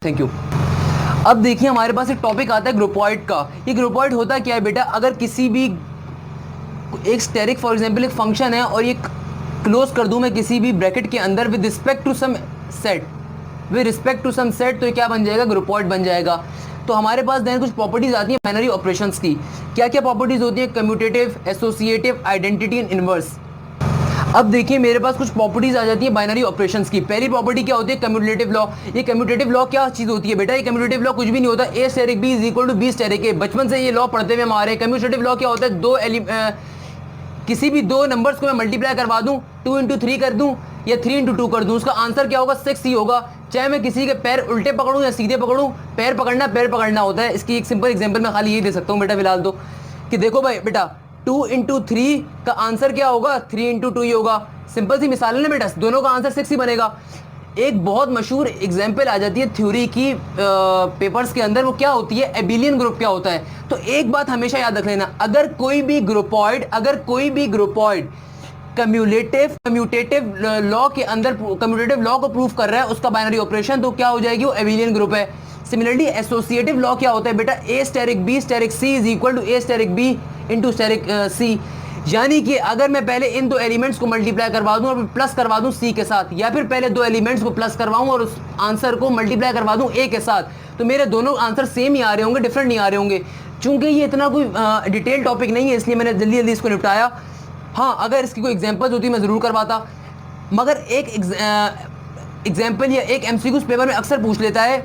Thank you. अब देखिए हमारे पास एक टॉपिक आता है ग्रुपॉइड का। ये ग्रुपॉइड होता क्या है बेटा, अगर किसी भी एक स्टेरिक फॉर एग्जांपल एक फंक्शन है और ये क्लोज कर दूं मैं किसी भी ब्रैकेट के अंदर with respect to some set, तो ये क्या बन जाएगा, ग्रुपॉइड बन जाएगा। तो हमारे पास देन कुछ प्रॉपर्टीज आती हैं बाइनरी ऑपरेशंस की। क्या क्या प्रॉपर्टीज होती हैं, commutative, associative, identity and inverse. अब देखिए मेरे पास कुछ प्रॉपर्टीज आ जाती है बाइनरी ऑपरेशंस की। पहली प्रॉपर्टी क्या होती है, कम्यूटेटिव लॉ। ये कम्यूटेटिव लॉ क्या चीज होती है बेटा, ये कम्यूटेटिव लॉ कुछ भी नहीं होता, A asterisk B is equal to B asterisk A. बचपन से ये लॉ पढ़ते हुए हमारे। कम्यूटेटिव लॉ क्या होता है, किसी भी दो नंबर्स को मैं मल्टीप्लाई करवा दूं, 2 इंटू 3 कर दूं या 3 इंटू 2 कर दूं, उसका आंसर क्या होगा, 6 ही होगा। चाहे मैं किसी के पैर उल्टे पकड़ूं या सीधे पकड़ूं, पैर पकड़ना होता है। इसकी एक सिंपल एग्जांपल मैं खाली ये दे सकता हूं बेटा फिलहाल तो, कि देखो भाई बेटा 2 इंटू 3 का आंसर क्या होगा, 3 इंटू 2 ही होगा। सिंपल सी मिसाल है ना बेटा, दोनों का आंसर 6 ही बनेगा। एक बहुत मशहूर एग्जाम्पल आ जाती है थ्योरी की पेपर्स के अंदर, वो क्या होती है, एबिलियन ग्रुप क्या होता है। तो एक बात हमेशा याद रख लेना, अगर कोई भी ग्रुपॉइड कम्यूटेटिव लॉ के अंदर कम्यूटेटिव लॉ को प्रूव कर रहा है उसका बाइनरी ऑपरेशन, तो क्या हो जाएगी, वो एबिलियन ग्रुप है। सिमिलरली एसोसिएटिव लॉ क्या होता है बेटा, A asterisk B asterisk C is equal to A asterisk B into asterisk C. यानी कि अगर मैं पहले इन दो एलिमेंट्स को मल्टीप्लाई करवा दूं और प्लस करवा दूं सी के साथ, या फिर पहले दो एलिमेंट्स को प्लस करवाऊं और उस आंसर को मल्टीप्लाई करवा दूं ए के साथ, तो मेरे दोनों आंसर सेम ही आ रहे होंगे, डिफरेंट नहीं आ रहे होंगे। चूंकि ये इतना कोई डिटेल टॉपिक नहीं है इसलिए मैंने जल्दी जल्दी इसको निपटाया। हाँ, अगर इसकी कोई एग्जाम्पल्स होती मैं ज़रूर करवाता, मगर एक एग्जाम्पल या एक एमसीक्यू पेपर में अक्सर पूछ लेता है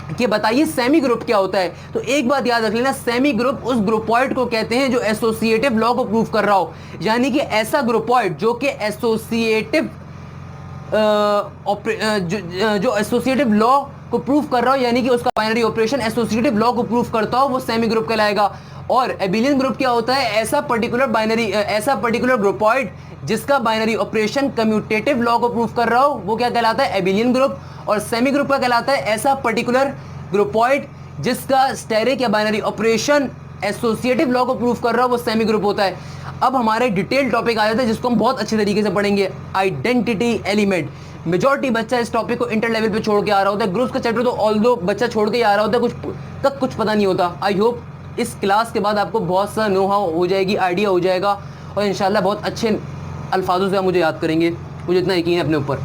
कि बताइए सेमी ग्रुप क्या होता है। तो एक बात याद रख लेना, सेमी ग्रुप उस ग्रुपॉइड को कहते हैं जो एसोसिएटिव लॉ को प्रूव कर रहा हो। यानी कि ऐसा ग्रुपॉइड जो कि एसोसिएटिव जो एसोसिएटिव लॉ को प्रूव कर रहा हो, यानी कि उसका बाइनरी ऑपरेशन एसोसिएटिव लॉ को प्रूव करता हो, वो सेमी ग्रुप कहलाएगा। और एबिलियन ग्रुप क्या होता है, ऐसा पर्टिकुलर ग्रुपॉइड जिसका बाइनरी ऑपरेशन कम्यूटेटिव लॉ को प्रूव कर रहा हो, वो क्या कहलाता है, एबिलियन ग्रुप। और सेमी ग्रुप का कहलाता है ऐसा पर्टिकुलर ग्रुपॉइड जिसका स्टेरिक या बाइनरी ऑपरेशन एसोसिएटिव लॉ को प्रूव कर रहा हो, वो सेमी ग्रुप होता है। अब हमारा एक डिटेल टॉपिक आ जाता है जिसको हम बहुत अच्छे तरीके से पढ़ेंगे, आइडेंटिटी एलिमेंट। मेजॉरिटी बच्चा इस टॉपिक को इंटर लेवल पे छोड़ के आ रहा होता है, ग्रुप्स का चैप्टर तो ऑल्दो बच्चा छोड़ के आ रहा होता है, कुछ पता नहीं होता। आई होप इस क्लास के बाद आपको बहुत सा नो हाउ हो जाएगी, आइडिया हो जाएगा, और इंशाल्लाह बहुत अच्छे अल्फाजों से आप मुझे याद करेंगे, मुझे इतना यकीन है अपने ऊपर।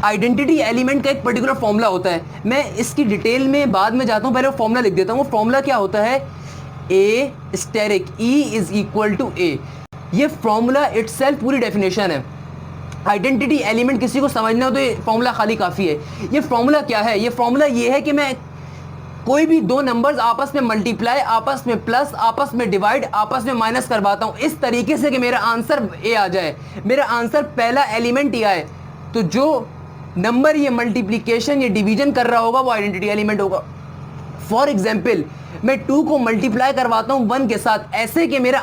आइडेंटिटी एलिमेंट का एक पर्टिकुलर फॉर्मूला होता है, मैं इसकी डिटेल में बाद में जाता हूँ, पहले वो फॉर्मूला लिख देता हूँ। वो फॉर्मूला क्या होता है, A asterisk E is equal to A. ये फॉर्मूला इटसेल्फ पूरी डेफिनेशन है। आइडेंटिटी एलिमेंट किसी को समझना हो तो ये फॉर्मूला खाली काफ़ी है। ये फॉर्मूला क्या है, ये फॉर्मूला ये है कि मैं कोई भी दो नंबर्स आपस में मल्टीप्लाई, आपस में प्लस, आपस में डिवाइड, आपस में माइनस करवाता हूँ इस तरीके से कि मेरा आंसर ए आ जाए, मेरा आंसर पहला एलिमेंट ही आए। तो जो नंबर ये मल्टीप्लिकेशन ये डिवीजन कर रहा होगा वो आइडेंटिटी एलिमेंट होगा। फॉर एग्जाम्पल मैं 2 को मल्टीप्लाई करवाता हूँ 1 के साथ, ऐसे कि मेरा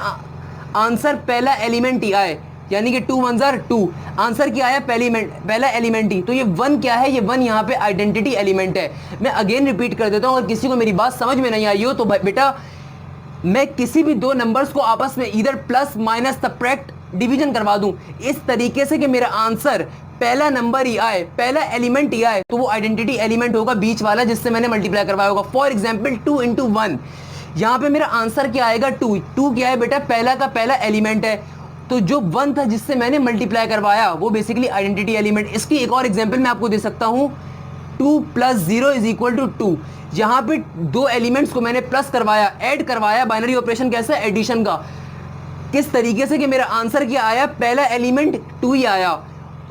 आंसर पहला एलिमेंट ही आए, यानी कि 2 1 2 आंसर क्या आया, पहला एलिमेंट ही। तो ये 1 क्या है, ये 1 यहाँ पे आइडेंटिटी एलिमेंट है। मैं अगेन रिपीट कर देता हूँ, अगर किसी को मेरी बात समझ में नहीं आई हो तो बेटा मैं किसी भी दो नंबर्स को आपस में इधर प्लस माइनस सब्ट्रैक्ट डिवीजन करवा दूं इस तरीके से कि मेरा आंसर पहला नंबर ही आए, पहला एलिमेंट ही आए, तो वो आइडेंटिटी एलिमेंट होगा बीच वाला जिससे मैंने मल्टीप्लाई करवाया होगा। फॉर एग्जाम्पल 2 इंटू 1, यहाँ पे मेरा आंसर क्या आएगा, 2 क्या है बेटा, पहला का पहला एलिमेंट है। तो जो 1 था जिससे मैंने मल्टीप्लाई करवाया वो बेसिकली आइडेंटिटी एलिमेंट। इसकी एक और एग्जाम्पल मैं आपको दे सकता हूँ, 2 + 0 इज इक्वल टू 2। यहाँ पे दो एलिमेंट्स को मैंने प्लस करवाया, ऐड करवाया, बाइनरी ऑपरेशन कैसा है, एडिशन का, किस तरीके से कि मेरा आंसर क्या आया, पहला एलिमेंट 2 ही आया।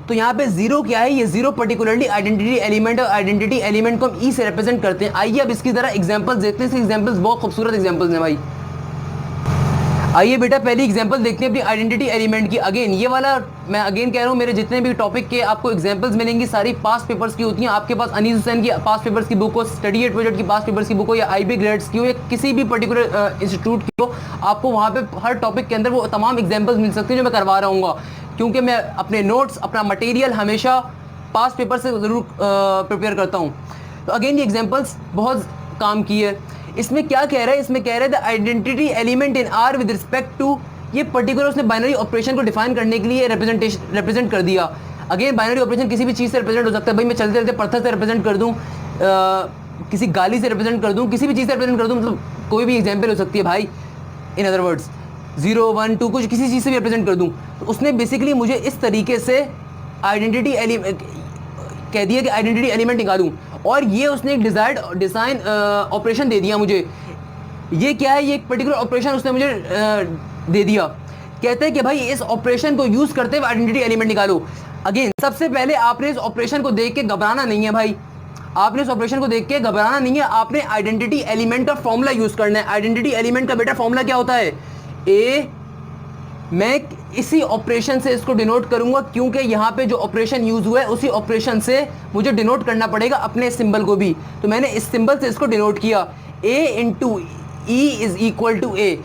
तो यहाँ पे 0 क्या है, ये 0 पर्टिकुलरली आइडेंटिटी एलिमेंट है, और आइडेंटिटी एलिमेंट को हम ई से रिप्रेजेंट करते हैं। आइए अब इसकी तरह एग्जांपल्स देखते हैं। एग्जांपल्स बहुत खूबसूरत एग्जांपल्स हैं भाई। आइए बेटा पहली एग्जांपल देखते हैं अपनी आइडेंटिटी एलिमेंट की। अगेन ये वाला मैं अगेन कह रहा हूँ, मेरे जितने भी टॉपिक के आपको एग्जांपल्स मिलेंगी सारी पास्ट पेपर्स की होती हैं। आपके पास अनीस हुसैन की पास्ट पेपर्स की बुक हो, स्टडी एट प्रोजेक्ट की पास्ट पेपर्स की बुक हो, या IB ग्रेड्स की हो, या किसी भी पर्टिकुलर इंस्टीट्यूट की हो, आपको वहाँ पे हर टॉपिक के अंदर वो तमाम एग्जाम्पल्स मिल सकते हैं जो मैं करवा रहा हूँ, क्योंकि मैं अपने नोट्स अपना मटेरियल हमेशा पास्ट पेपर से ज़रूर प्रिपेयर करता हूँ। तो अगेन ये एग्जांपल्स बहुत काम की है। इसमें क्या कह रहा है, इसमें कह रहा है the identity element in R with respect to, ये पर्टिकुलर उसने बाइनरी ऑपरेशन को डिफाइन करने के लिए रिप्रेजेंट कर दिया। अगेन बाइनरी ऑपरेशन किसी भी चीज़ से रिप्रेजेंट हो सकता है। भाई मैं चलते चलते पत्थर से रिप्रेजेंट कर दूँ, किसी गाली से रिप्रेजेंट कर दूं, किसी भी चीज़ से रिप्रेजेंट कर दूं, मतलब कोई भी एग्जाम्पल हो सकती है भाई, इन अदर वर्ड्स 0 1 2 कुछ किसी चीज़ से भी रिप्रेजेंट कर दूं, तो उसने बेसिकली मुझे इस तरीके से आइडेंटिटी एलिमेंट कह दिया कि आइडेंटिटी एलिमेंट निकालूं, और ये उसने एक डिज़ाइन ऑपरेशन दे दिया मुझे। ये क्या है, ये एक पर्टिकुलर ऑपरेशन उसने मुझे दे दिया। कहते हैं कि भाई इस ऑपरेशन को यूज़ करते हुए आइडेंटिटी एलिमेंट निकालो। अगेन सबसे पहले आपने इस ऑपरेशन को देख के घबराना नहीं है भाई, आपने इस ऑपरेशन को देख के घबराना नहीं है, आपने आइडेंटिटी एलिमेंट का फॉर्मूला यूज़ करना है। आइडेंटिटी एलिमेंट का बेटा फॉर्मूला क्या होता है, ए, मैं इसी ऑपरेशन से इसको डिनोट करूंगा, क्योंकि यहाँ पे जो ऑपरेशन यूज हुआ है उसी ऑपरेशन से मुझे डिनोट करना पड़ेगा अपने सिंबल को भी, तो मैंने इस सिंबल से इसको डिनोट किया, a into E is equal to A.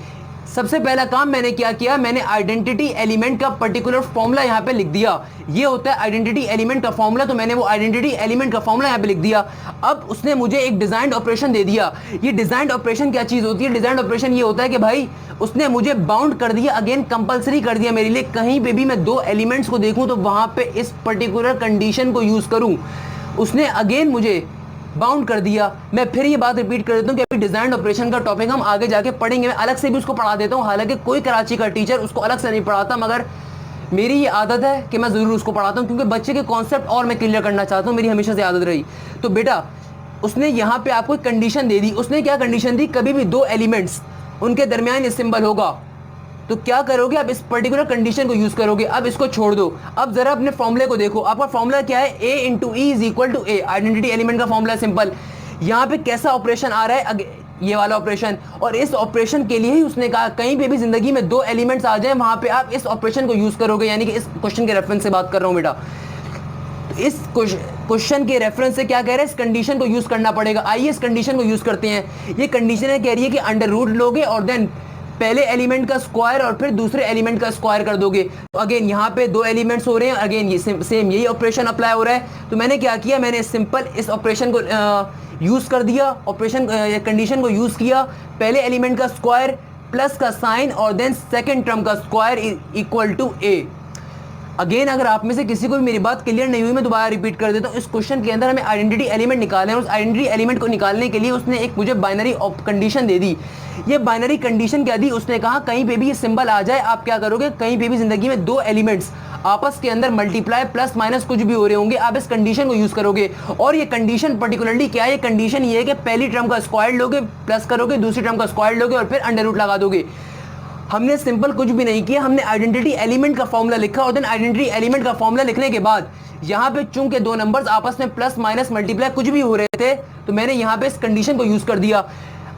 सबसे पहला काम मैंने क्या किया, मैंने आइडेंटिटी एलिमेंट का पर्टिकुलर फॉर्मूला यहाँ पे लिख दिया। ये होता है आइडेंटिटी एलिमेंट का फॉर्मूला, तो मैंने वो आइडेंटिटी एलिमेंट का फॉर्मूला यहाँ पे लिख दिया। अब उसने मुझे एक डिजाइंड ऑपरेशन दे दिया। ये डिजाइंड ऑपरेशन क्या चीज होती है, डिजाइंड ऑपरेशन ये होता है कि भाई उसने मुझे बाउंड कर दिया, अगेन कंपलसरी कर दिया मेरे लिए, कहीं पे भी मैं दो एलिमेंट्स को देखूं तो वहां पे इस पर्टिकुलर कंडीशन को यूज करूं। उसने अगेन मुझे बाउंड कर दिया। मैं फिर ये बात रिपीट कर देता हूँ कि अभी डिजाइन ऑपरेशन का टॉपिक हम आगे जाके पढ़ेंगे, मैं अलग से भी उसको पढ़ा देता हूँ, हालांकि कोई कराची का टीचर उसको अलग से नहीं पढ़ाता, मगर मेरी ये आदत है कि मैं ज़रूर उसको पढ़ाता हूँ, क्योंकि बच्चे के कॉन्सेप्ट और मैं क्लियर करना चाहता हूँ, मेरी हमेशा से आदत रही। तो बेटा उसने यहाँ पे आपको कंडीशन दे दी। उसने क्या कंडीशन दी, कभी भी दो एलिमेंट्स उनके दरमियान ये सिंबल होगा, तो क्या करोगे आप, इस पर्टिकुलर कंडीशन को यूज करोगे। अब इसको छोड़ दो, अब जरा अपने फॉर्मूले को देखो। आपका फॉर्मूला क्या है, a into E is equal to A, identity element का फॉर्मूला सिंपल। यहाँ पे कैसा ऑपरेशन आ रहा है, ये वाला ऑपरेशन, और इस ऑपरेशन के लिए ही उसने कहा कहीं पे भी जिंदगी में दो एलिमेंट्स आ जाए वहां पे आप इस ऑपरेशन को यूज करोगे, यानी कि इस क्वेश्चन के रेफरेंस से बात कर रहा हूं बेटा। तो इस क्वेश्चन के रेफरेंस से क्या कह रहा है, इस कंडीशन को यूज करना पड़ेगा। आइए इस कंडीशन को यूज करते हैं। ये कंडीशन है, कह रही है कि अंडर रूट लोगे और देन पहले एलिमेंट का स्क्वायर और फिर दूसरे एलिमेंट का स्क्वायर कर दोगे। तो अगेन यहाँ पे दो एलिमेंट्स हो रहे हैं, अगेन ये सेम यही ऑपरेशन अप्लाई हो रहा है। तो मैंने क्या किया, मैंने सिंपल इस ऑपरेशन को यूज कर दिया, ऑपरेशन कंडीशन को यूज किया, पहले एलिमेंट का स्क्वायर प्लस का साइन और देन सेकेंड टर्म का square equal to A. Again अगर आप में से किसी को भी मेरी बात क्लियर नहीं हुई, मैं दोबारा रिपीट कर देता हूँ। इस क्वेश्चन के अंदर हमें आइडेंटिटी एलिमेंट निकालना है, उस आइडेंटिटी एलिमेंट को निकालने के लिए उसने एक मुझे बाइनरी कंडीशन दे दी। ये बाइनरी कंडीशन क्या दी, उसने कहा कहीं पे भी ये सिंबल आ जाए आप क्या करोगे, कहीं पे भी जिंदगी में दो एलिमेंट्स आपस के अंदर मल्टीप्लाई प्लस माइनस कुछ भी हो रहे होंगे, आप इस कंडीशन को यूज करोगे। और ये कंडीशन पर्टिकुलरली क्या है, ये कंडीशन ये है कि पहली टर्म का स्क्वायर लोगे, प्लस करोगे, दूसरी टर्म का स्क्वायर लोगे और फिर अंडर रूट लगा दोगे। हमने सिंपल कुछ भी नहीं किया, हमने आइडेंटिटी एलिमेंट का फॉर्मूला लिखा और देन आइडेंटिटी एलिमेंट का फॉर्मूला लिखने के बाद यहाँ पे चूंकि दो नंबर्स आपस में प्लस माइनस मल्टीप्लाई कुछ भी हो रहे थे, तो मैंने यहाँ पे इस कंडीशन को यूज कर दिया।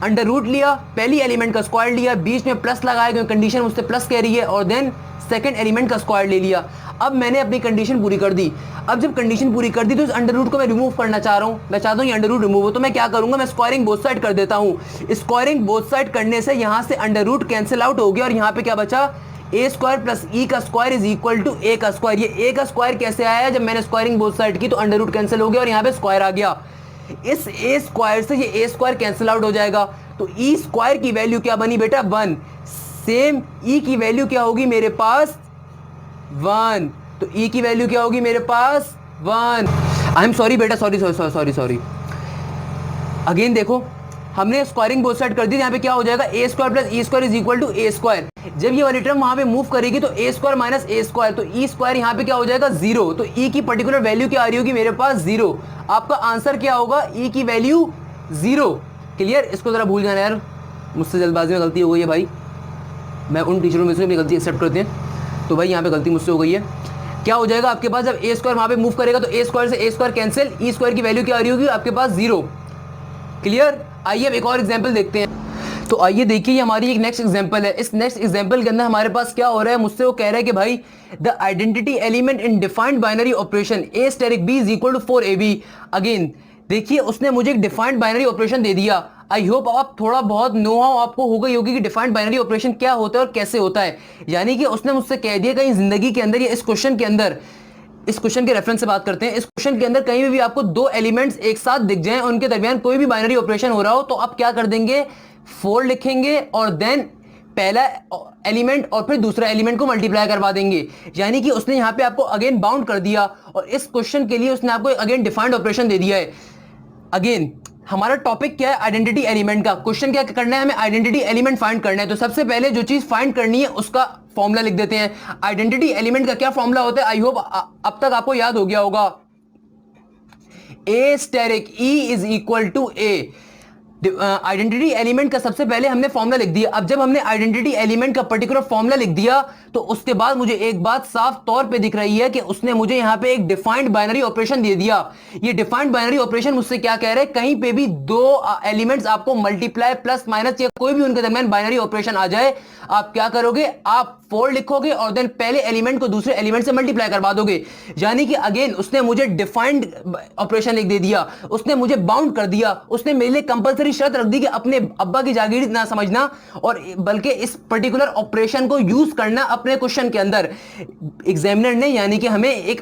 अंडर रूट लिया, पहली एलिमेंट का स्क्वायर लिया, बीच में प्लस लगाया क्योंकि कंडीशन उससे प्लस कह रही है, और देन सेकंड एलिमेंट का स्क्वायर ले लिया। अब मैंने अपनी कंडीशन पूरी कर दी। अब जब कंडीशन पूरी कर दी तो इस अंडर रूट को मैं रिमूव करना चाह रहा हूँ, मैं चाहता हूँ ये अंडर रूट रिमूव हो, तो मैं क्या करूंगा, मैं स्क्वायरिंग बोथ साइड कर देता हूँ। स्क्वायरिंग बोथ साइड करने से यहाँ से अंडर रूट कैंसिल आउट हो गया और यहाँ पे क्या बचा, ए स्क्वायर प्लस ई का स्क्वायर इज इक्वल टू ए का स्क्वायर। ये ए का स्क्वायर कैसे आया, जब मैंने स्क्वायरिंग बोथ साइड की तो अंडर रूट कैंसिल हो गया और यहाँ पे स्क्वायर आ गया। इस ए स्क्वायर से ये ए स्क्वायर कैंसिल आउट हो जाएगा, तो ई स्क्वायर की वैल्यू क्या बनी बेटा 1। सेम ई की वैल्यू क्या होगी मेरे पास 1, तो ई की वैल्यू क्या होगी मेरे पास 1। आई एम सॉरी बेटा, सॉरी। अगेन देखो हमने स्क्वायरिंग बोथ साइड कर दी, यहाँ पे क्या हो जाएगा A square plus E square is equal to A square. जब ये वाली टर्म वहां पे मूव करेगी तो A square minus A square, तो ई स्क्वायर यहाँ पे क्या हो जाएगा 0, तो ई की पर्टिकुलर वैल्यू क्या आ रही होगी मेरे पास 0। आपका आंसर क्या होगा, ई की वैल्यू 0। क्लियर, इसको जरा भूल जाना यार, मुझसे जल्दबाजी में गलती हो गई है भाई, मैं उन टीचरों में से अपनी गलती एक्सेप्ट करते हैं, तो भाई यहाँ पे गलती मुझसे हो गई है। क्या हो जाएगा आपके पास, जब ए स्क्वायर वहां पे मूव करेगा तो ए स्क्वायर से ए स्क्वायर कैंसिल, ई स्क्वायर की वैल्यू क्या आ रही होगी आपके पास 0। क्लियर, आइए अब एक और एग्जांपल देखते हैं। तो आइए देखिए ये हमारी एक नेक्स्ट एग्जांपल है। इस नेक्स्ट एग्जांपल के अंदर हमारे पास क्या हो रहा है, मुझसे वो कह रहा है कि भाई the identity element in defined binary operation a asterisk B is equal to 4ab। Again देखिए उसने मुझे एक डिफाइंड बाइनरी ऑपरेशन दे दिया। आई होप आप थोड़ा बहुत नो हाउ आपको हो गई होगी कि डिफाइंड बाइनरी ऑपरेशन क्या होता है और कैसे होता है। यानी कि उसने मुझसे कह दिया कहीं जिंदगी के अंदर या इस क्वेश्चन के अंदर, इस क्वेश्चन के रेफरेंस से बात करते हैं, इस क्वेश्चन के अंदर कहीं भी आपको दो एलिमेंट्स एक साथ दिख जाएं, उनके दरमियान कोई भी बाइनरी ऑपरेशन हो रहा हो, तो आप क्या कर देंगे, 4 लिखेंगे और देन पहला एलिमेंट और फिर दूसरा एलिमेंट को मल्टीप्लाई करवा देंगे। यानी कि उसने यहाँ पे आपको अगेन बाउंड कर दिया और इस क्वेश्चन के लिए उसने आपको अगेन डिफाइंड ऑपरेशन दे दिया है। अगेन हमारा टॉपिक क्या है, आइडेंटिटी एलिमेंट का। क्वेश्चन क्या करना है, हमें आइडेंटिटी एलिमेंट फाइंड करना है। तो सबसे पहले जो चीज फाइंड करनी है उसका फॉर्मूला लिख देते हैं। आइडेंटिटी एलिमेंट का क्या फॉर्मूला होता है, आई होप अब तक आपको याद हो गया होगा। A asterisk E is equal to A. Identity element का सबसे पहले हमने फॉर्मूला लिख दिया। अब जब हमने आइडेंटिटी एलिमेंट का पर्टिकुलर फॉर्मूला लिख दिया तो उसके बाद मुझे एक बात साफ तौर पे दिख रही है कि उसने मुझे यहां पे एक डिफाइंड बाइनरी ऑपरेशन दे दिया। ये डिफाइंड बाइनरी ऑपरेशन मुझसे क्या कह रहे हैं, कहीं पे भी दो एलिमेंट्स आपको मल्टीप्लाई प्लस माइनस या कोई भी उनके दरमियान बाइनरी ऑपरेशन आ जाए, आप क्या करोगे, आप 4 लिखोगे और देन पहले एलिमेंट को दूसरे एलिमेंट से मल्टीप्लाई करवा दोगे। यानी कि अगेन उसने मुझे डिफाइंड ऑपरेशन लिख दे दिया, उसने मुझे बाउंड कर दिया, उसने मेरे लिए कंपलसरी शर्त रख दी कि अपने अब्बा की जागीर ना समझना और बल्कि इस पर्टिकुलर ऑपरेशन को यूज करना अपने क्वेश्चन के अंदर। एग्जामिनर ने यानी कि हमें एक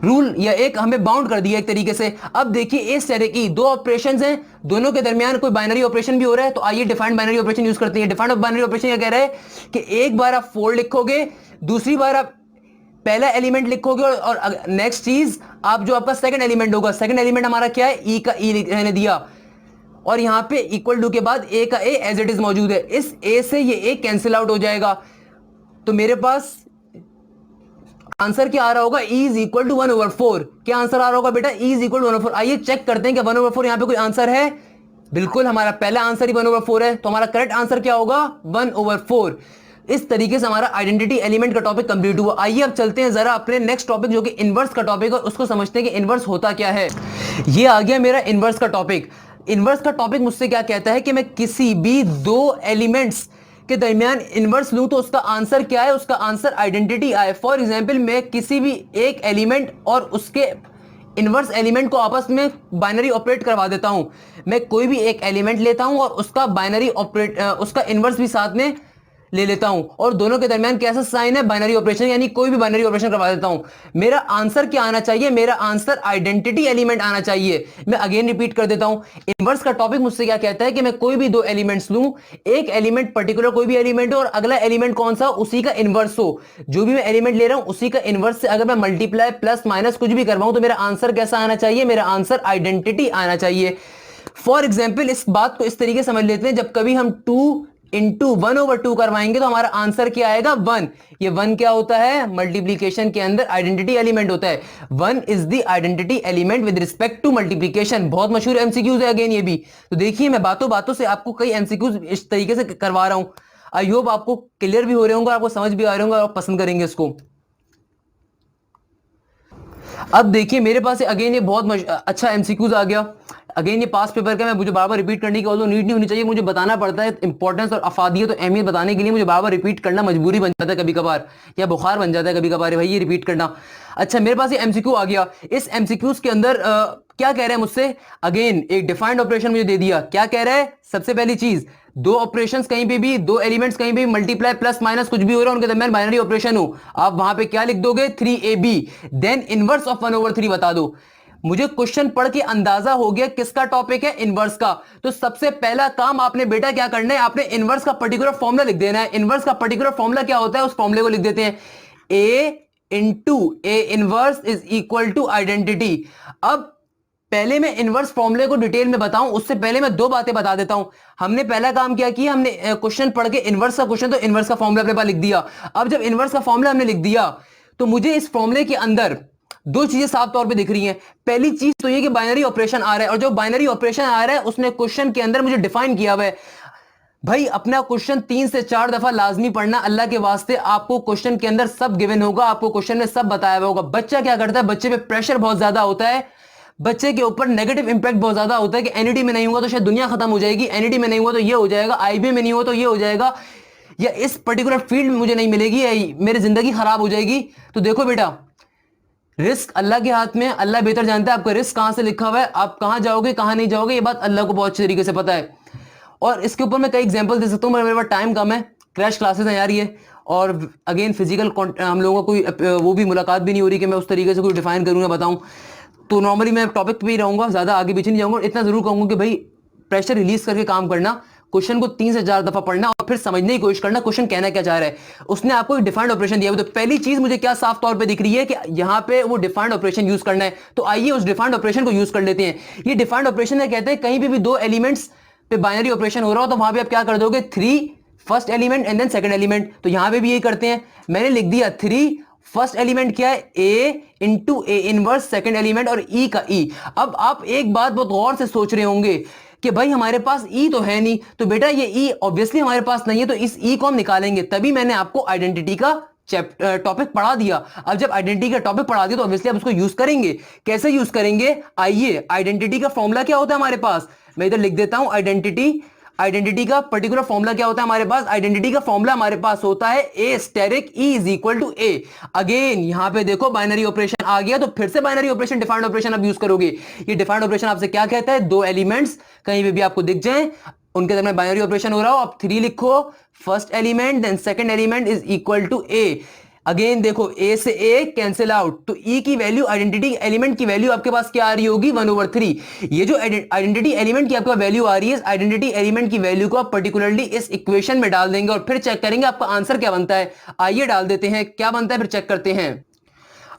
रूल या एक हमें बाउंड कर दिया एक तरीके से। अब देखिए इस तरह की दो ऑपरेशंस हैं, दोनों के दरमियान कोई बाइनरी ऑपरेशन भी हो रहा है, तो आइए डिफाइंड बाइनरी ऑपरेशन यूज करते हैं। डिफाइंड बाइनरी ऑपरेशन क्या कह रहा है कि एक बार आप 4 लिखोगे, दूसरी बार आप पहला एलिमेंट लिखोगे और नेक्स्ट चीज आप जो आपका सेकंड एलिमेंट होगा, सेकंड एलिमेंट हमारा क्या है, ई का ई रहने दिया और यहां पे इक्वल टू के बाद ए का ए एज इट इज मौजूद है। इस ए से ये ए कैंसिल आउट हो जाएगा, तो मेरे पास आंसर क्या आ रहा होगा, e इज इक्वल टू 1/4। क्या आंसर आ रहा होगा बेटा, e इज इक्वल टू 1/4। आइए चेक करते हैं कि 1/4 यहां पे कोई आंसर है। बिल्कुल हमारा पहला आंसर ही 1/4 है, तो हमारा करेक्ट आंसर क्या होगा, 1/4। इस तरीके से हमारा आइडेंटिटी एलिमेंट का टॉपिक कंप्लीट हुआ। आइए अब चलते हैं जरा अपने नेक्स्ट टॉपिक जो कि इनवर्स का टॉपिक है, उसको समझते हैं कि इनवर्स होता क्या है। ये आ गया मेरा इनवर्स का टॉपिक। इनवर्स का टॉपिक मुझसे क्या कहता है कि मैं किसी भी दो एलिमेंट्स के दरमियान इनवर्स लूं तो उसका आंसर क्या है, उसका आंसर आइडेंटिटी आए। फॉर एग्जांपल मैं किसी भी एक एलिमेंट और उसके इनवर्स एलिमेंट को आपस में बाइनरी ऑपरेट करवा देता हूं। मैं कोई भी एक एलिमेंट लेता हूं और उसका बाइनरी ऑपरेट उसका इनवर्स भी साथ में ले लेता हूं और दोनों के दरमियान कैसा साइन है, बाइनरी ऑपरेशन, यानी कोई भी बाइनरी ऑपरेशन करवा देता हूं। मेरा आंसर क्या आना चाहिए, मेरा आंसर आइडेंटिटी एलिमेंट आना चाहिए। मैं अगेन रिपीट कर देता हूं, इनवर्स का टॉपिक मुझसे क्या कहता है कि मैं कोई भी दो एलिमेंट्स लूं, एक एलिमेंट पर्टिकुलर कोई भी एलिमेंट हो और अगला एलिमेंट कौन सा, उसी का इनवर्स हो। जो भी मैं एलिमेंट ले रहा हूं उसी का इनवर्स से अगर मैं मल्टीप्लाई प्लस माइनस कुछ भी करवाऊं तो मेरा आंसर कैसा आना चाहिए, मेरा आंसर आइडेंटिटी आना चाहिए। फॉर एग्जाम्पल इस बात को इस तरीके समझ लेते हैं, जब कभी हम 2 इंटू 1/2 करवाएंगे तो हमारा आंसर क्या आएगा, 1। ये 1 क्या होता है, मल्टीप्लीकेशन के अंदर आइडेंटिटी एलिमेंट होता है। 1 is the identity element with respect to multiplication. बहुत मशहूर एमसीक्यूज है अगेन ये भी। तो देखिए मैं बातों बातों से आपको कई एमसीक्यूज इस तरीके से करवा रहा हूं। आई होप आपको क्लियर भी हो रहे होंगे, आपको समझ भी आ रहे होंगे और आप पसंद करेंगे इसको। अब देखिए मेरे पास अगेन ये बहुत अच्छा एमसीक्यूज आ गया। अगेन ये पास पेपर का, मैं मुझे बार बार रिपीट करने की ऑल्दो नीड नहीं होनी चाहिए, मुझे बताना पड़ता है इंपॉर्टेंस और अफादियत और अहमियत बताने के लिए मुझे बार बार रिपीट करना मजबूरी बन जाता है कभी कभार, या बुखार बन जाता है कभी कभार भाई ये रिपीट करना। अच्छा मेरे पास ये एमसीक्यू आ गया। इस एमसीक्यूज के अंदर क्या कह रहे हैं मुझसे, अगेन एक डिफाइंड ऑपरेशन मुझे दे दिया। क्या कह रहा है, सबसे पहली चीज, दो ऑपरेशंस कहीं पे भी, दो एलिमेंट्स कहीं पे भी मल्टीप्लाई प्लस माइनस कुछ भी हो रहा है उनके दरमियान बाइनरी ऑपरेशन हो, आप वहां पे क्या लिख दोगे, 3ab, देन इनवर्स ऑफ 1/3 बता दो। मुझे क्वेश्चन पढ़ के अंदाजा हो गया किसका टॉपिक है, इनवर्स का। तो सबसे पहला काम आपने बेटा क्या करना है, आपने इनवर्स का पर्टिकुलर फॉर्मूला लिख देना है। इनवर्स का पर्टिकुलर फॉर्मूला क्या होता है, उस फॉर्मूले को लिख देते हैं, a into A inverse is equal to identity. अब पहले मैं इनवर्स फॉर्मूले को डिटेल में बताऊं उससे पहले मैं दो बातें बता देता हूं। हमने पहला काम क्या किया, हमने क्वेश्चन पढ़ के इनवर्स का क्वेश्चन, तो इनवर्स का फॉर्मूला अपने पास लिख दिया। अब जब इनवर्स का फॉर्मूला हमने लिख दिया तो मुझे इस फॉर्मूले के अंदर दो चीजें साफ तौर पे दिख रही हैं। पहली चीज तो ये कि बाइनरी ऑपरेशन आ रहा है, और जो बाइनरी ऑपरेशन आ रहा है उसने क्वेश्चन के अंदर मुझे डिफाइन किया हुआ है। भाई अपना क्वेश्चन 3 से 4 दफा लाजमी पढ़ना, अल्लाह के वास्ते। आपको क्वेश्चन के अंदर सब गिवन होगा, आपको क्वेश्चन में सब बताया हुआ होगा। बच्चा क्या करता है, बच्चे पे प्रेशर बहुत ज्यादा होता है, बच्चे के ऊपर नेगेटिव इंपैक्ट बहुत ज्यादा होता है कि एनईटी में नहीं हुआ तो शायद दुनिया खत्म हो जाएगी, एनईटी में नहीं हुआ तो ये हो जाएगा, आईबी में नहीं हुआ तो ये हो जाएगा, या इस पर्टिकुलर फील्ड में मुझे नहीं मिलेगी, या मेरी जिंदगी खराब हो जाएगी। तो देखो बेटा, रिस्क अल्लाह के हाथ में, अल्लाह बेहतर जानता है आपका रिस्क कहां से लिखा हुआ है, आप कहां जाओगे कहां नहीं जाओगे, ये बात अल्लाह को बहुत अच्छी तरीके से पता है। और इसके ऊपर मैं कई एग्जांपल दे सकता हूं, मेरे पास टाइम कम है, क्रैश क्लासेस हैं यार ये, और अगेन फिजिकल हम लोगों को कोई वो भी मुलाकात भी नहीं हो रही कि मैं उस तरीके से कोई डिफाइन करूंगा बताऊं। तो नॉर्मली मैं टॉपिक पे ही रहूंगा, ज्यादा आगे पीछे नहीं जाऊंगा। इतना जरूर कहूंगा कि भाई प्रेशर रिलीज करके काम करना, क्वेश्चन को 3 से 4 दफा पढ़ना और फिर समझने की कोशिश करना क्वेश्चन कहना क्या चाह रहा है। उसने आपको एक डिफाइंड ऑपरेशन दिया है, तो पहली चीज मुझे क्या साफ तौर पे दिख रही है कि यहां पे वो डिफाइंड ऑपरेशन यूज करना है। तो आइए उस डिफाइंड ऑपरेशन को यूज कर लेते हैं। ये डिफाइंड ऑपरेशन है, कहते हैं कहीं पे भी दो एलिमेंट्स पे बाइनरी ऑपरेशन हो रहा हो तो वहां पे आप क्या कर दोगे, 3 first element and then second element. तो यहां पे भी यही करते हैं। मैंने लिख दिया 3 फर्स्ट एलिमेंट क्या है, A into A inverse second element और ई का ई। अब आप एक बात बहुत गौर से सोच रहे होंगे कि भाई हमारे पास ई तो है नहीं, तो बेटा ये ई ऑब्वियसली हमारे पास नहीं है, तो इस ई को हम निकालेंगे। तभी मैंने आपको आइडेंटिटी का टॉपिक पढ़ा दिया। अब जब आइडेंटिटी का टॉपिक पढ़ा दिया तो ऑब्वियसली आप उसको यूज करेंगे। कैसे यूज करेंगे, आइए आइडेंटिटी का फॉर्मूला क्या होता है हमारे पास, मैं इधर लिख देता हूं। आइडेंटिटी का पर्टिकुलर फॉर्मूला क्या होता है हमारे पास, आइडेंटिटी का फॉर्मूला हमारे पास होता है A asterisk E is equal to A. Again यहां पे देखो बाइनरी ऑपरेशन आ गया, तो फिर से बाइनरी ऑपरेशन डिफाइंड ऑपरेशन आप यूज करोगे। ये डिफाइंड ऑपरेशन आपसे क्या कहता है, दो एलिमेंट्स कहीं पे भी आपको दिख जाए उनके दरमियान बाइनरी ऑपरेशन हो रहा हो, आप 3 लिखो, first element then second element is equal to A. Again देखो ए से ए कैंसिल आउट, तो ई की वैल्यू आइडेंटिटी एलिमेंट की वैल्यू आपके पास क्या आ रही होगी, 1/3। ये जो आइडेंटिटी एलिमेंट की आपका वैल्यू आ रही है, आइडेंटिटी एलिमेंट की वैल्यू को आप पर्टिकुलरली इस इक्वेशन में डाल देंगे और फिर चेक करेंगे आपका आंसर क्या बनता है। आइए डाल देते हैं क्या बनता है, फिर चेक करते हैं।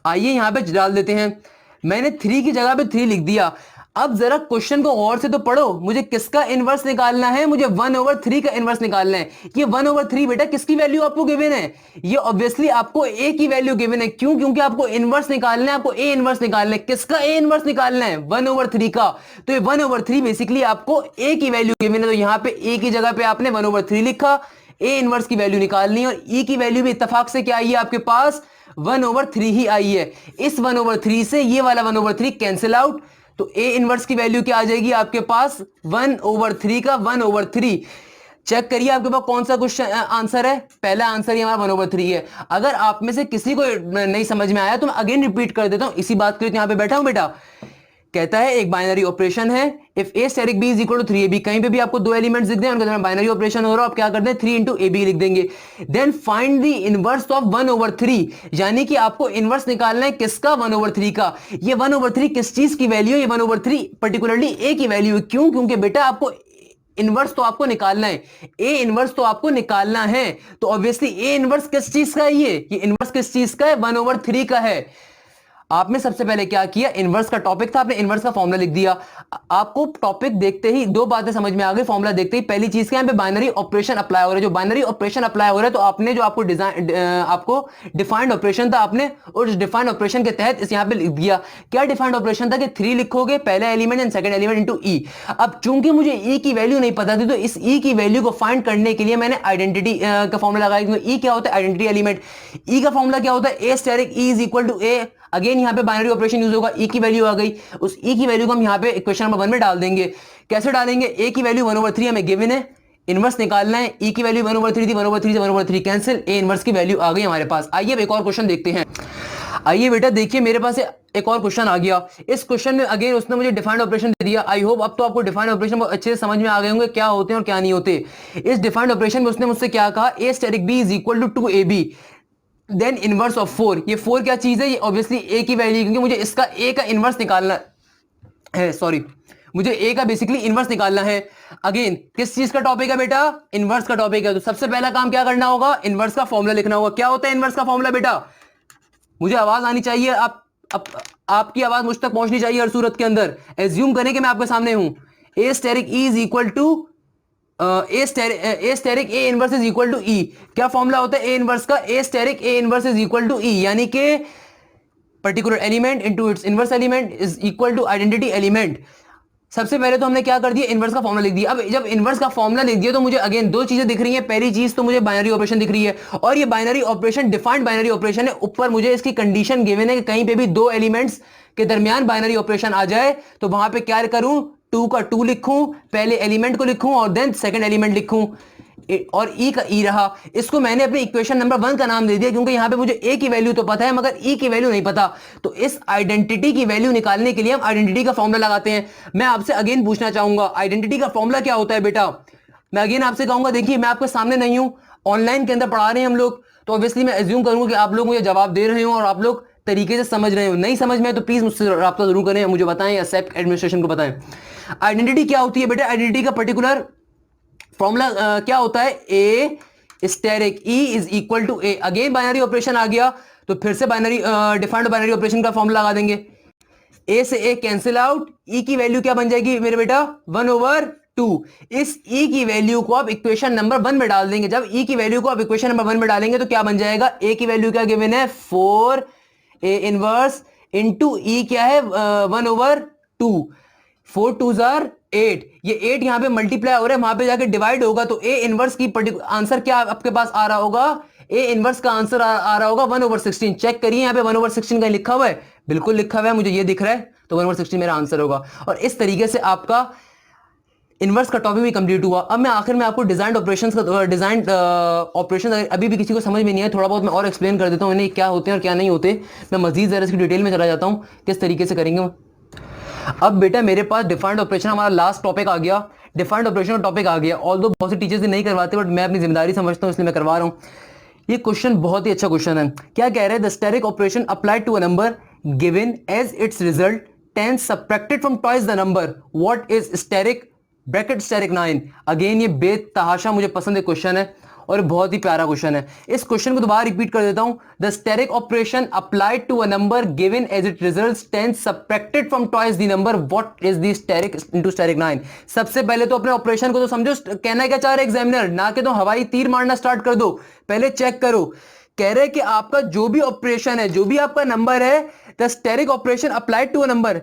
आइए यहां पे डाल देते हैं। मैंने 3 की जगह पे 3 लिख दिया। अब जरा क्वेश्चन को गौर से तो पढ़ो, मुझे किसका इनवर्स निकालना है, मुझे 1/3 का इनवर्स निकालना है। ये 1/3 बेटा किसकी वैल्यू आपको गिवन है, ये ऑब्वियसली आपको ए की वैल्यू गिवन है। क्यों, क्योंकि आपको इनवर्स निकालना है, आपको ए इनवर्स निकालना है। किसका ए इनवर्स निकालना है, 1/3 का। तो ये 1/3 बेसिकली आपको ए की वैल्यू गिवन है, तो यहां पे ए की जगह पे आपने 1/3 लिखा, ए इनवर्स की वैल्यू निकालनी है और ई की वैल्यू भी इत्तेफाक से क्या आई है आपके पास, 1/3 ही आई है। इस 1/3 से ये वाला 1/3 कैंसिल आउट, तो ए इनवर्स की वैल्यू क्या आ जाएगी आपके पास, 1/3 का 1/3। चेक करिए आपके पास कौन सा क्वेश्चन आंसर है, पहला आंसर ही हमारा 1/3 है। अगर आप में से किसी को नहीं समझ में आया तो मैं अगेन रिपीट कर देता हूं, इसी बात के लिए यहां पे बैठा हूं बेटा। कहता है एक बाइनरी ऑपरेशन है, if a asterisk B is equal to 3ab, कहीं पे भी आपको दो एलिमेंट्स दिख दें उनके दरमियान बाइनरी ऑपरेशन हो रहा है, आप क्या करते हैं 3 इंटू ab लिख देंगे। Then find the inverse of 1/3, यानी कि आपको इनवर्स निकालना है किसका, 1/3 का। ये 1/3 किस चीज की वैल्यू है, ये 1/3 पर्टिकुलरली a की वैल्यू है। क्यों, क्योंकि बेटा आपको इनवर्स तो आपको निकालना है, ए इनवर्स तो आपको निकालना है, तो ऑब्वियसली ए इनवर्स किस चीज का है, ये इनवर्स किस चीज का है, 1/3 का है। आपने सबसे पहले क्या किया, इनवर्स का टॉपिक था, आपने इनवर्स का फॉर्मूला लिख दिया। आपको टॉपिक देखते ही दो बातें समझ में आ गई, फॉर्मूला देखते ही। पहली चीज क्या है, बाइनरी ऑपरेशन अप्लाई हो रहा है। जो बाइनरी ऑपरेशन अप्लाई हो रहा है, तो आपने जो आपको डिफाइंड ऑपरेशन था, आपने उस डिफाइंड ऑपरेशन के तहत इस यहां पे लिख दिया। क्या डिफाइंड ऑपरेशन था कि 3 लिखोगे, पहला element and second element into E. अब चूंकि मुझे ई की वैल्यू नहीं पता थी, तो इस ई की वैल्यू को फाइंड करने के लिए मैंने आइडेंटिटी का फॉर्मूला लगाया। ई क्या होता है, आइडेंटिटी एलिमेंट। ई का फॉर्मूला क्या होता है, A asterisk E is equal to A. Again यहां पे बाइनरी ऑपरेशन यूज होगा, ई की वैल्यू आ गई, उस ई की वैल्यू को हम यहां पे इक्वेशन नंबर 1 में डाल देंगे। कैसे डालेंगे, ए की वैल्यू 1/3 हमें गिवन है, इनवर्स निकालना है। ई की वैल्यू 1/3 थी, 1/3 से 1/3 कैंसिल, ए इनवर्स की वैल्यू आ गई हमारे पास। आइए अब एक और क्वेश्चन देखते हैं। आइए बेटा देखिए, मेरे पास एक और क्वेश्चन आ गया। इस क्वेश्चन में अगेन उसने मुझे डिफाइंड ऑपरेशन दे दिया। आई होप अब तो आपको डिफाइंड ऑपरेशन बहुत अच्छे से समझ में आ गए होंगे, क्या होते हैं और क्या नहीं होते। इस डिफाइंड ऑपरेशन में उसने मुझसे क्या कहा, A asterisk B is equal to 2ab then inverse of 4। ये 4 क्या चीज है, ये ऑब्वियसली ए की वैल्यू, क्योंकि मुझे इसका ए का इनवर्स निकालना है, सॉरी मुझे ए का बेसिकली इनवर्स निकालना है। अगेन किस चीज का टॉपिक है बेटा, इनवर्स का टॉपिक है। तो सबसे पहला काम क्या करना होगा, इनवर्स का फॉर्मूला लिखना होगा। क्या होता है इनवर्स का फॉर्मूला बेटा, मुझे आवाज आनी चाहिए, आपकी आवाज मुझ तक पहुंचनी चाहिए हर सूरत के अंदर। एज्यूम करें कि मैं आपके सामने हूं, A asterisk E is equal to A asterisk A inverse is equal to E. क्या फॉर्मूला होता है ए इनवर्स का, A asterisk A inverse is equal to E, यानी कि particular element into its inverse element is equal to identity element. सबसे पहले तो हमने क्या कर दिया, इनवर्स का फॉर्मूला लिख दिया। अब जब इनवर्स का फॉर्मूला लिख दिया तो मुझे अगेन दो चीजें दिख रही हैं। पहली चीज तो मुझे बाइनरी ऑपरेशन दिख रही है, और ये binary operation defined binary operation है। ऊपर मुझे इसकी कंडीशन गिवन है कि कहीं पे भी दो एलिमेंट्स के दरमियान बाइनरी ऑपरेशन आ जाए तो वहां पे क्या करूं, 2 का 2 लिखूं, पहले एलिमेंट को लिखूं और देन सेकंड एलिमेंट लिखूं, और ई का ई रहा। इसको मैंने अपनी इक्वेशन नंबर 1 का नाम दे दिया, क्योंकि यहां पे मुझे ए की वैल्यू तो पता है मगर ई की वैल्यू नहीं पता। तो इस आइडेंटिटी की वैल्यू निकालने के लिए हम आइडेंटिटी का फॉर्मूला लगाते हैं। मैं आपसे अगेन पूछना चाहूंगा, आइडेंटिटी का फॉर्मूला क्या होता है बेटा। मैं अगेन आपसे कहूंगा, देखिए मैं आपके सामने नहीं हूं, ऑनलाइन के अंदर पढ़ा रहे हैं हम लोग, तो ऑब्वियसली मैं एज्यूम करूंगा कि आप लोग मुझे जवाब दे रहे हो और आप लोग तरीके से समझ रहे हो। नहीं समझ में तो प्लीज मुझसे राब्ता जरूर करें, मुझे बताएं या सेप एडमिनिस्ट्रेशन को बताएं। आइडेंटिटी क्या होती है बेटा, आइडेंटिटी का पर्टिकुलर फॉर्मूला क्या होता है, A asterisk E is equal to A, again binary operation आ गया तो फिर से बाइनरी डिफाइंड बाइनरी ऑपरेशन का फॉर्मूला लगा देंगे, ए से ए कैंसिल आउट, ई की वैल्यू क्या बन जाएगी मेरे बेटा 1/2। इस ई की वैल्यू को आप इक्वेशन नंबर 1 में डाल देंगे, जब ई की वैल्यू को आप इक्वेशन नंबर 1 में डालेंगे तो क्या बन जाएगा, ए की वैल्यू क्या गिवन है 4 ए इनवर्स इंटू ई क्या है 1/2, 4 2 जार 8, ये 8 यहां पे मल्टीप्लाई हो रहा है, वहां पे जाके डिवाइड होगा तो ए इनवर्स की आंसर क्या आपके पास आ रहा होगा, ए इनवर्स का आंसर आ रहा होगा 1/16। चेक करिए यहां पे 1/16 कहीं लिखा हुआ है, बिल्कुल लिखा हुआ है, मुझे ये दिख रहा है, तो 1/16 मेरा आंसर होगा। और इस तरीके से आपका इनवर्स का टॉपिक भी कंप्लीट हुआ। अब मैं आखिर में आपको डिजाइन ऑपरेशंस का डिजाइन ऑपरेशन अभी भी किसी को समझ में नहीं है, थोड़ा बहुत मैं और एक्सप्लेन कर देता हूँ इन्हें क्या होते हैं और क्या नहीं होते, मैं मजीद जरा इसकी डिटेल में चला जाता हूँ किस तरीके से करेंगे। अब बेटा मेरे पास डिफाइंड ऑपरेशन हमारा लास्ट टॉपिक आ गया, डिफाइंड ऑपरेशन का टॉपिक आ गया, ऑल्दो बहुत से टीचर्स नहीं करवाते बट मैं अपनी जिम्मेदारी समझता हूँ इसलिए मैं करवा रहा हूँ। ये क्वेश्चन बहुत ही अच्छा क्वेश्चन है। क्या कह रहे हैं, the asterisk operation applied to a number given as its result 10 subtracted from twice the number, what is asterisk bracket asterisk 9। Again ये बेतहाशा मुझे पसंद है क्वेश्चन है और बहुत ही प्यारा क्वेश्चन है। इस क्वेश्चन को दोबारा रिपीट कर देता हूं, the asterisk operation applied to a number given as it results 10 subtracted from twice the number, what is the asterisk into asterisk 9। सबसे पहले तो अपने ऑपरेशन को तो समझो, कहना क्या चाह रहे एग्जामिनर, ना कि तो हवाई तीर मारना स्टार्ट कर दो, पहले चेक करो। कह रहे कि आपका जो भी ऑपरेशन है, जो भी आपका नंबर है, the asterisk operation applied to a number,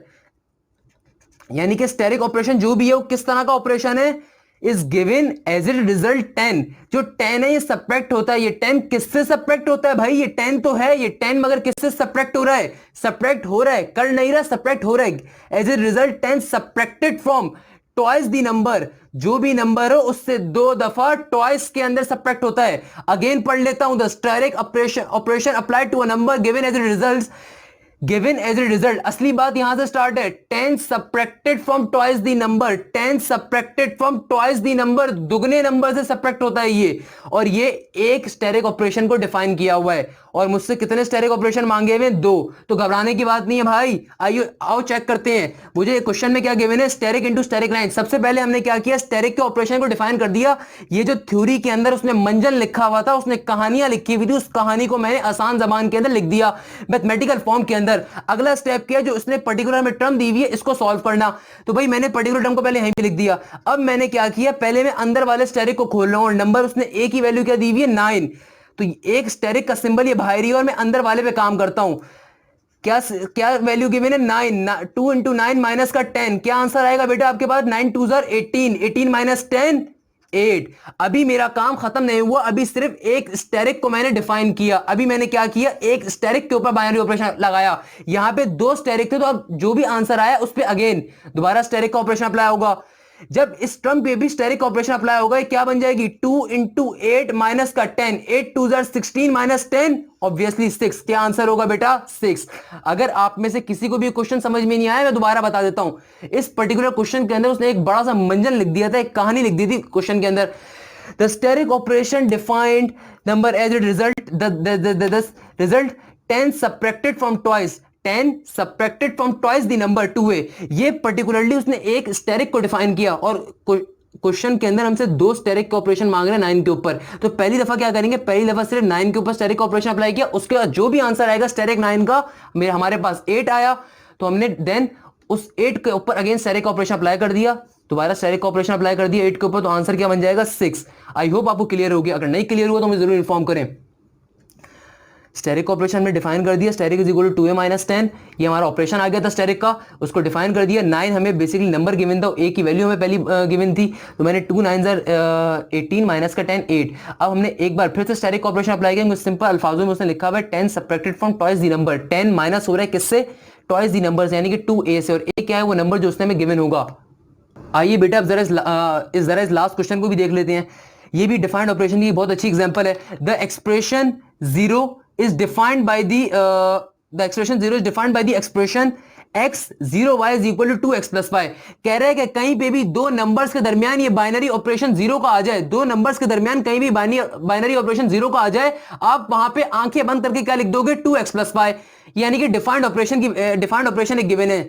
यानी कि स्टेरिक ऑपरेशन जो भी है वो किस तरह का ऑपरेशन है, is given as it result 10। जो 10 है ये सब्ट्रैक्ट होता है, ये 10 किससे सब्ट्रैक्ट होता है भाई, ये 10 तो है, ये 10 मगर किससे सब्ट्रैक्ट हो रहा है, सब्ट्रैक्ट हो रहा है, कर नहीं रहा, सब्ट्रैक्ट हो रहा है। As it result 10 subtracted from twice the number, जो भी नंबर हो उससे 2 दफा ट्वाइस के अंदर सब्ट्रैक्ट होता है। अगेन पढ़ लेता हूं, the asterisk operation applied to a number given as it result, given as a result, असली बात यहां से स्टार्ट है, 10 subtracted from twice the number, 10 subtracted from twice the number, दुगने नंबर से सबट्रैक्ट होता है ये, और ये एक स्टेरिक ऑपरेशन को डिफाइन किया हुआ है। और मुझसे कितने स्टेरिक ऑपरेशन मांगे हुए हैं, 2, तो घबराने की बात नहीं है भाई। आइए आओ चेक करते हैं, मुझे क्वेश्चन में क्या गिवन है, स्टेरिक इंटू स्टेरिक 9। सबसे पहले हमने क्या किया, स्टेरिक के ऑपरेशन को डिफाइन कर दिया। ये जो थ्योरी के अंदर उसने मंजन लिखा हुआ था, उसने कहानियां लिखी हुई थी, उस कहानी को मैंने आसान जबान के अंदर लिख दिया मैथमेटिकल फॉर्म के अंदर। अगला स्टेप क्या है, जो उसने पर्टिकुलर में टर्म दी हुई है इसको सॉल्व करना, तो भाई मैंने पर्टिकुलर टर्म को पहले यहीं पे लिख दिया। अब मैंने क्या किया, पहले मैं अंदर वाले स्टेरिक को खोल रहा हूं और नंबर उसने ए की वैल्यू क्या दी हुई है 9, तो एक स्टेरिक का सिंबल ये बाहरी है और मैं अंदर वाले पे काम करता हूं। क्या क्या वैल्यू गिवन है 9, 2 इंटू 9 माइनस का 10, क्या आंसर आएगा बेटा आपके पास, 9 2 18, 18 माइनस 10 8। अभी मेरा काम खत्म नहीं हुआ, अभी सिर्फ एक स्टेरिक को मैंने डिफाइन किया। अभी मैंने क्या किया, एक स्टेरिक के ऊपर बाइनरी ऑपरेशन लगाया, यहां पे 2 स्टेरिक थे तो अब जो भी आंसर आया उस पर अगेन दोबारा स्टेरिक का ऑपरेशन अप्लाई होगा। जब इस टर्म पे भी स्टेरिक ऑपरेशन अप्लाई होगा, क्या बन जाएगी, 2 इंटू 8 माइनस का 10, 8 2 16 माइनस 10, ऑब्वियसली 6। क्या आंसर होगा बेटा 6। अगर आप में से किसी को भी क्वेश्चन समझ में नहीं आया, मैं दोबारा बता देता हूं, इस पर्टिकुलर क्वेश्चन के अंदर उसने एक बड़ा सा मंजन लिख दिया था, एक कहानी लिख दी थी क्वेश्चन के अंदर। The asterisk operation defined number as it result, the result 10 subtracted from twice, 10 subtracted from twice the number 2 है। ये पर्टिकुलरली उसने एक स्टेरिक को डिफाइन किया और क्वेश्चन के अंदर हमसे 2 स्टेरिक का ऑपरेशन मांग रहे हैं 9 के ऊपर। तो पहली दफा क्या करेंगे, पहली दफा सिर्फ 9 के ऊपर स्टेरिक ऑपरेशन अप्लाई किया, उसके बाद जो भी आंसर आएगा स्टेरिक 9 का, हमारे पास 8 आया तो हमने देन उस 8 के ऊपर अगेन स्टेरिक ऑपरेशन अप्लाई कर दिया, दोबारा स्टेरिक ऑपरेशन अप्लाई कर दिया 8 के ऊपर, तो आंसर क्या बन जाएगा 6। आई होप आपको क्लियर हो गया, अगर नहीं क्लियर हुआ तो मुझे जरूर इन्फॉर्म करें। स्टेरिक ऑपरेशन में डिफाइन कर दिया, asterisk is equal to 2a minus 10, ये हमारा ऑपरेशन आ गया था स्टेरिक का, उसको डिफाइन कर दिया। 9 हमें बेसिकली नंबर गिवन था, a की वैल्यू हमें पहली गिवन थी, तो मैंने 2 9 18 माइनस का 10 8। अब हमने एक बार फिर से स्टेरिक ऑपरेशन अप्लाई किया, सिंपल अल्फाजों में उसने लिखा हुआ है 10 subtracted from twice the number, 10 minus हो रहा है किससे, ट्वाइस द नंबर से, यानी कि 2a से, और a क्या है वो नंबर जो उसने हमें गिवन होगा। आइए बेटा अब जरा इस लास्ट क्वेश्चन को भी देख लेते हैं, ये भी डिफाइंड ऑपरेशन की बहुत अच्छी एग्जांपल है। The expression 0 is defined by the expression 0 is defined by the expression x 0 y is equal to 2x plus y। कह रहे हैं कि कहीं पे भी 2 नंबर्स के दरमियान ये बाइनरी ऑपरेशन 0 का आ जाए, 2 नंबर्स के दरमियान कहीं भी बाइनरी ऑपरेशन 0 का आ जाए, आप वहां पे आंखें बंद करके क्या लिख दोगे, 2x plus y, यानी कि डिफाइंड ऑपरेशन एक गिवन है।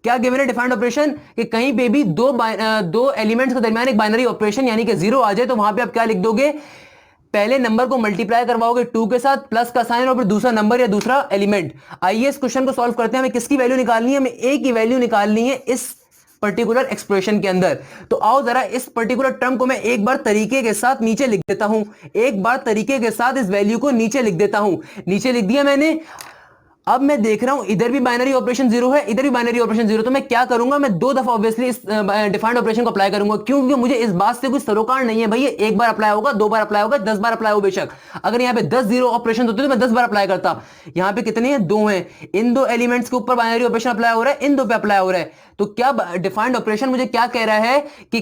क्या गिवन है डिफाइंड ऑपरेशन कि कहीं पे भी दो एलिमेंट्स के दरमियान एक बाइनरी ऑपरेशन यानी कि 0 आ जाए तो वहां पे आप क्या लिख दोगे, पहले नंबर को मल्टीप्लाई करवाओगे 2 के साथ प्लस का साइन और फिर दूसरा नंबर या दूसरा एलिमेंट। आइए इस क्वेश्चन को सॉल्व करते हैं। हमें किसकी वैल्यू निकालनी है, हमें ए की वैल्यू निकालनी है इस पर्टिकुलर एक्सप्रेशन के अंदर। तो आओ जरा इस पर्टिकुलर टर्म को मैं एक बार तरीके के साथ नीचे लिख देता हूं, एक बार तरीके के साथ इस वैल्यू को नीचे लिख देता हूं। नीचे लिख दिया मैंने। अब मैं देख रहा हूं इधर भी बाइनरी ऑपरेशन 0 है, इधर भी बाइनरी ऑपरेशन 0, तो मैं क्या करूंगा, मैं 2 दफा ऑब्वियसली इस डिफाइंड ऑपरेशन को अप्लाई करूंगा। क्यों? क्योंकि मुझे इस बात से कुछ सरोकार नहीं है भाई, ये एक बार अप्लाई होगा, 2 बार अप्लाई होगा, 10 बार अप्लाई हो बेशक। अगर यहाँ पे 10 0 ऑपरेशन होते तो मैं 10 बार अप्लाई करता। यहाँ पे कितने हैं, 2 हैं। इन 2 एलिमेंट्स के ऊपर बाइनरी ऑपरेशन अप्लाई हो रहा है, इन 2 पे अप्लाई हो रहा है। तो क्या डिफाइंड ऑपरेशन मुझे क्या कह रहा है कि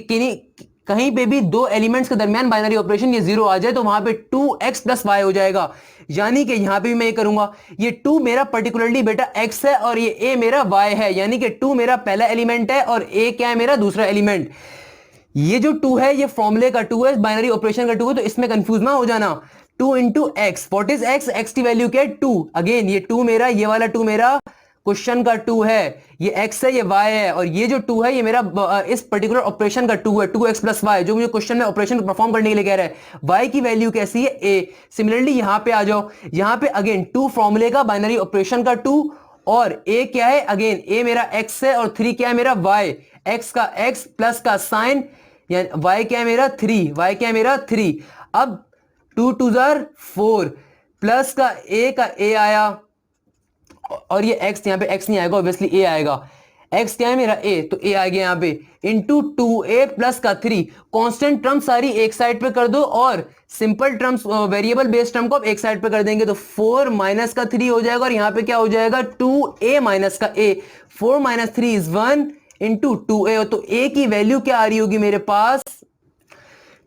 कहीं पे भी 2 एलिमेंट्स के दरमियान बाइनरी ऑपरेशन ये 0 आ जाए तो वहां पे 2x + y हो जाएगा। यानी कि यहां पे भी मैं ये करूंगा, ये 2 मेरा पर्टिकुलरली बेटा x है और ये a मेरा y है, यानी कि 2 मेरा पहला एलिमेंट है और a क्या है, मेरा दूसरा एलिमेंट। ये जो 2 है ये फॉर्मूले का 2 है, बाइनरी ऑपरेशन का 2 है, तो इसमें कंफ्यूज ना हो जाना। 2 × x, what is x? x की वैल्यू क्या है, 2। अगेन ये 2 मेरा, ये वाला 2 मेरा क्वेश्चन का 2 है, ये x है, ये y है, और ये जो 2 है ये मेरा इस पर्टिकुलर ऑपरेशन का 2 है, 2x + y, जो मुझे क्वेश्चन में ऑपरेशन परफॉर्म करने के लिए कह रहा है। y की वैल्यू कैसी है, a। सिमिलरली यहां पे आ जाओ, यहां पे अगेन 2 फॉर्मूले का, बाइनरी ऑपरेशन का 2, और a क्या है, अगेन a मेरा x है और 3 क्या है मेरा y, x का x प्लस का साइन, यानी y क्या है मेरा 3, y क्या है मेरा 3। अब 2 × 2 = 4 प्लस का a आया, और ये x, यहाँ पे x नहीं आएगा ऑब्वियसली, a आएगा। x क्या है मेरा a, तो a आ गया यहाँ पे, इंटू 2a प्लस का 3। कांस्टेंट टर्म सारी एक साइड पे कर दो और simple terms, variable based term को आप एक साइड पे कर देंगे, तो 4 - का 3 हो जाएगा, और यहाँ पे क्या हो जाएगा, 2a - का a। 4 - 3 = 1 इंटू 2a, तो a की वैल्यू क्या आ रही होगी मेरे पास,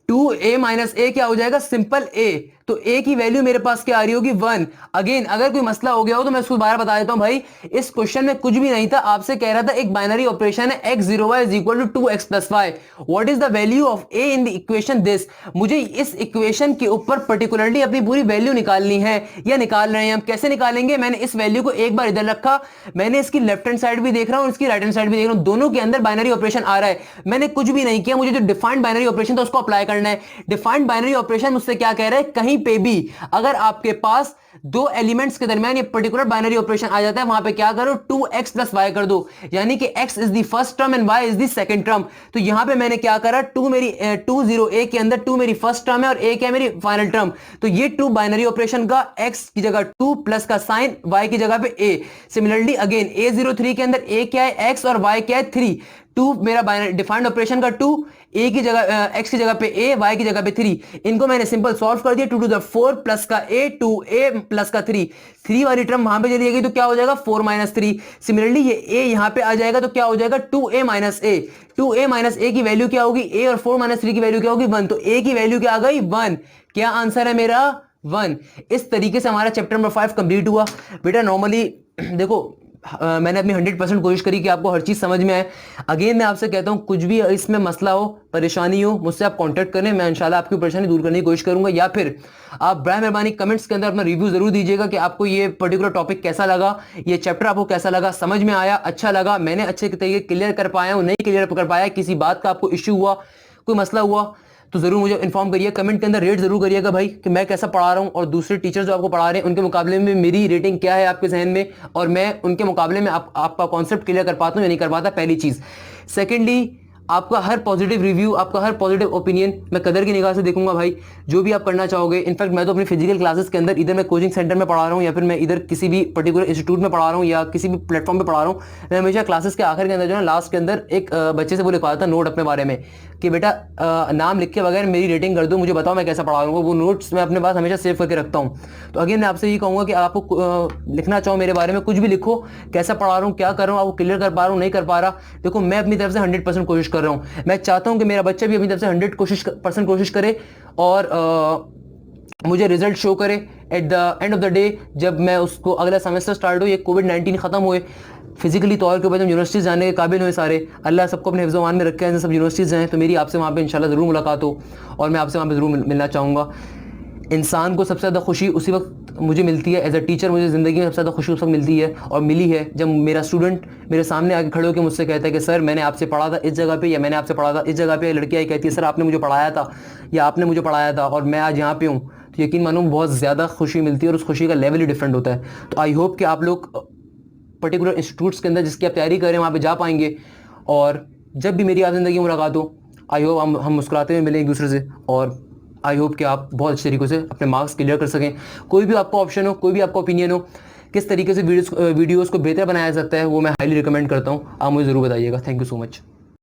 2a - a क्या हो जाएगा, सिंपल a। तो a की वैल्यू मेरे पास क्या आ रही होगी, 1। अगेन अगर कोई मसला हो गया हो तो मैं उसको दोबारा बता देता हूं भाई, इस क्वेश्चन में कुछ भी नहीं था, आपसे कह रहा था एक बाइनरी ऑपरेशन है x0y = 2x + y। What is the value of a in the equation this. मुझे इस इक्वेशन के ऊपर पर्टिकुलरली अपनी पूरी वैल्यू निकालनी है, या निकाल रहे हैं हम। कैसे निकालेंगे, मैंने इस वैल्यू को एक बार इधर रखा, मैंने इसकी लेफ्ट हैंड साइड भी देख रहा हूं, इसकी राइट हैंड साइड भी देख रहा हूं, दोनों के अंदर बाइनरी ऑपरेशन आ रहा है। मैंने कुछ भी नहीं किया, मुझे जो डिफाइंड बाइनरी ऑपरेशन था उसको अप्लाई करना है। डिफाइंड बाइनरी ऑपरेशन मुझसे क्या कह रहा है, कहीं पे भी अगर आपके पास 2 एलिमेंट्स के दरमियान ये पर्टिकुलर बाइनरी ऑपरेशन आ जाता है, वहां पे क्या करो, 2x + y कर दो, यानी कि x is the first term and y is the second term. तो यहां पे मैंने क्या करा, 2 मेरी 2 0 a के अंदर 2 मेरी फर्स्ट टर्म है और a क्या है मेरी फाइनल टर्म। तो ये 2 बाइनरी ऑपरेशन का, x की जगह 2 प्लस का साइन, y की जगह पे a। सिमिलरली अगेन a03 के अंदर a क्या है, x, और y क्या है 3। 2 मेरा बाइनरी डिफाइंड ऑपरेशन का 2, a की जगह x की जगह पे a, y की जगह पे 3। इनको मैंने सिंपल सॉल्व कर दिया, 2 × 4 प्लस का a, 2a प्लस का 3। 3 वाली टर्म वहां पे चली जाएगी तो क्या हो जाएगा, 4 - 3। सिमिलरली ये a यहां पे आ जाएगा तो क्या हो जाएगा, 2a - a। 2a - a की वैल्यू क्या होगी, a, और 4 - 3 की वैल्यू क्या होगी, 1। तो a की वैल्यू क्या आ गई, 1। क्या आंसर है मेरा, 1। इस तरीके से हमारा चैप्टर नंबर 5 कंप्लीट हुआ। बेटा नॉर्मली देखो, मैंने अपनी 100% कोशिश करी कि आपको हर चीज समझ में आए। अगेन मैं आपसे कहता हूं, कुछ भी इसमें मसला हो, परेशानी हो, मुझसे आप कांटेक्ट करें, मैं इंशाल्लाह आपकी परेशानी दूर करने की कोशिश करूंगा। या फिर आप बराए मेहरबानी कमेंट्स के अंदर अपना रिव्यू जरूर दीजिएगा कि आपको ये पर्टिकुलर टॉपिक कैसा लगा, ये चैप्टर आपको कैसा लगा, समझ में आया, अच्छा लगा, मैंने अच्छे तरीके क्लियर कर पाया हूं, नहीं क्लियर कर पाया, किसी बात का आपको इश्यू हुआ, कोई मसला हुआ, तो जरूर मुझे इन्फॉर्म करिए, कमेंट के अंदर रेट जरूर करिएगा भाई कि मैं कैसा पढ़ा रहा हूं, और दूसरे टीचर जो आपको पढ़ा रहे हैं उनके मुकाबले में मेरी रेटिंग क्या है आपके जहन में, और मैं उनके मुकाबले में आपका कॉन्सेप्ट क्लियर कर पाता हूं या नहीं कर पाता, पहली चीज। सेकेंडली, आपका हर पॉजिटिव रिव्यू, आपका हर पॉजिटिव ओपिनियन मैं कदर की निगाह से देखूंगा भाई, जो भी आप करना चाहोगे। इनफैक्ट मैं तो अपनी फिजिकल क्लासेस के अंदर, इधर मैं कोचिंग सेंटर में पढ़ा रहा हूँ या फिर मैं इधर किसी भी पर्टिकुलर इंस्टीट्यूट में पढ़ा रहा हूँ या किसी भी प्लेटफॉर्म पे पढ़ा रहा हूँ, मैं हमेशा क्लासेस के आखिर के अंदर जो है लास्ट के अंदर एक बच्चे से वो लिखवाता था नोट अपने बारे में कि बेटा नाम लिख के बगैर मेरी रेटिंग कर दो, मुझे बताओ मैं कैसा पढ़ा रहा हूँ। वो नोट्स मैं अपने पास हमेशा सेव करके रखता हूँ। तो अगेन मैं आपसे ये कहूँगा कि आपको लिखना चाहो मेरे बारे में, कुछ भी लिखो, कैसा पढ़ा रहा हूँ, क्या कर रहा हूँ, आपको क्लियर कर पा रहा हूँ, नहीं कर पा रहा, देखो मैं अपनी तरफ से 100% कोशिश कर रहा हूँ। मैं चाहता हूं कि मेरा बच्चा भी अपनी तरफ से 100% कोशिश करे और मुझे रिजल्ट शो करे at the end of the day, जब मैं उसको अगला सेमेस्टर स्टार्ट हो, ये कोविड-19 खत्म हुए, फिजिकली तौर के ऊपर जब यूनिवर्सिटीज़ जाने के काबिल हुए सारे, अल्लाह सबको अपने हिफ्ज़-ओ-मान में रखे हैं, सब यूनिवर्सिटीज़ जाएँ, तो मेरी आपसे वहाँ पे इंशाल्लाह ज़रूर मुलाकात हो और मैं आपसे वहाँ पे ज़रूर मिलना चाहूँगा। इंसान को सबसे ज़्यादा खुशी उसी वक्त मुझे मिलती है, एज अ टीचर मुझे ज़िंदगी में सबसे ज़्यादा खुशी उस वक्त मिलती है और मिली है जब मेरा स्टूडेंट मेरे सामने आके खड़े होकर मुझसे कहता है कि सर मैंने आपसे पढ़ा था इस जगह पे, या मैंने आपसे पढ़ा था इस जगह पे। लड़की आई कहती है सर आपने मुझे पढ़ाया था या आपने मुझे पढ़ाया था और मैं आज यहाँ पे हूँ, तो यकीन मानो बहुत ज़्यादा खुशी मिलती है और उस खुशी का लेवल ही डिफरेंट होता है। तो आई होप कि आप लोग पर्टिकुलर इंस्टीट्यूट्स के अंदर जिसकी आप तैयारी करें वहाँ पे जा पाएंगे, और जब भी मेरी आप ज़िंदगी में मुलाकात हो आई होप हम मुस्कुराते हुए मिलें एक दूसरे से, और आई होप कि आप बहुत अच्छे तरीके से अपने मार्क्स क्लियर कर सकें। कोई भी आपका ऑप्शन हो, कोई भी आपका ओपिनियन हो, किस तरीके से वीडियोज़ को बेहतर बनाया जा सकता है, वो मैं हाईली रिकमेंड करता हूँ, आप मुझे ज़रूर बताइएगा। Thank you so much.